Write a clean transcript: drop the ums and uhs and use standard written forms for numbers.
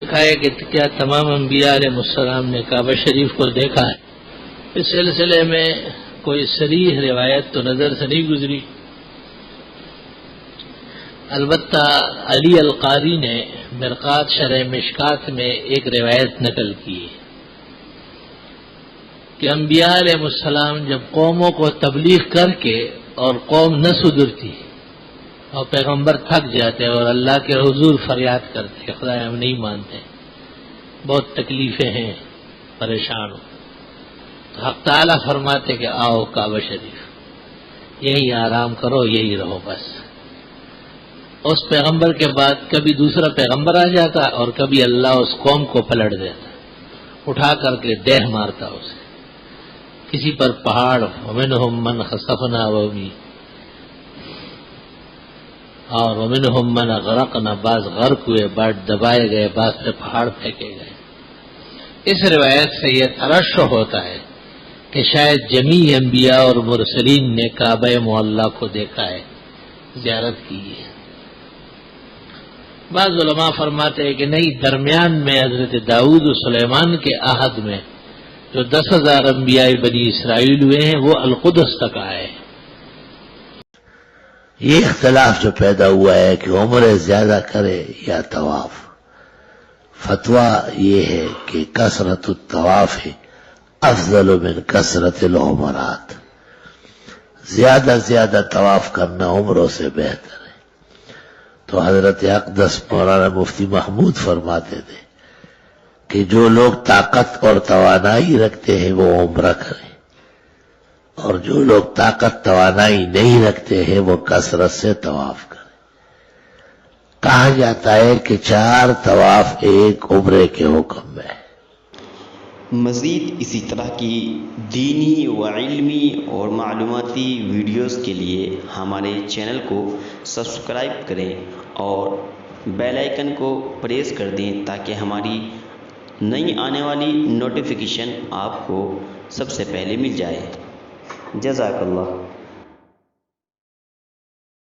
لکھا ہے کہ کیا تمام انبیاء علیہ السلام نے کعبہ شریف کو دیکھا ہے؟ اس سلسلے میں کوئی صریح روایت تو نظر سے نہیں گزری، البتہ علی القاری نے مرقات شرح مشکات میں ایک روایت نقل کی کہ انبیاء علیہ السلام جب قوموں کو تبلیغ کر کے اور قوم نہ سدھرتی اور پیغمبر تھک جاتے اور اللہ کے حضور فریاد کرتے، خدا ہم نہیں مانتے، بہت تکلیفیں ہیں، پریشان ہو، تو حق تعالیٰ فرماتے کہ آؤ کعبہ شریف، یہی آرام کرو، یہی رہو بس۔ اس پیغمبر کے بعد کبھی دوسرا پیغمبر آ جاتا اور کبھی اللہ اس قوم کو پلٹ دیتا، اٹھا کر کے ڈیہ مارتا اسے، کسی پر پہاڑ، ومنہم من خسفنا وہی اور ومنہم من غرقنا، بعض غرق ہوئے، بعض دبائے گئے، بعض سے پہاڑ پھینکے گئے۔ اس روایت سے یہ ترشح ہوتا ہے کہ شاید جمیع انبیاء اور مرسلین نے کعبہ معلیٰ کو دیکھا ہے، زیارت کی ہے۔ بعض علماء فرماتے ہیں کہ نہیں، درمیان میں حضرت داؤد و سلیمان کے عہد میں جو 10,000 انبیاء بنی اسرائیل ہوئے ہیں وہ القدس تک آئے ہیں۔ یہ اختلاف جو پیدا ہوا ہے کہ عمرے زیادہ کرے یا طواف، فتویٰ یہ ہے کہ کثرت الطواف ہے افضل من کثرت العمرات، زیادہ طواف کرنا عمروں سے بہتر ہے۔ تو حضرت اقدس مولانا مفتی محمود فرماتے تھے کہ جو لوگ طاقت اور توانائی رکھتے ہیں وہ عمرہ کریں، اور جو لوگ طاقت توانائی نہیں رکھتے ہیں وہ کثرت سے طواف کریں۔ کہا جاتا ہے کہ 4 طواف ایک عمرے کے حکم میں ہے۔ مزید اسی طرح کی دینی و علمی اور معلوماتی ویڈیوز کے لیے ہمارے چینل کو سبسکرائب کریں اور بیل آئیکن کو پریس کر دیں تاکہ ہماری نئی آنے والی نوٹیفیکیشن آپ کو سب سے پہلے مل جائے۔ جزاک اللہ۔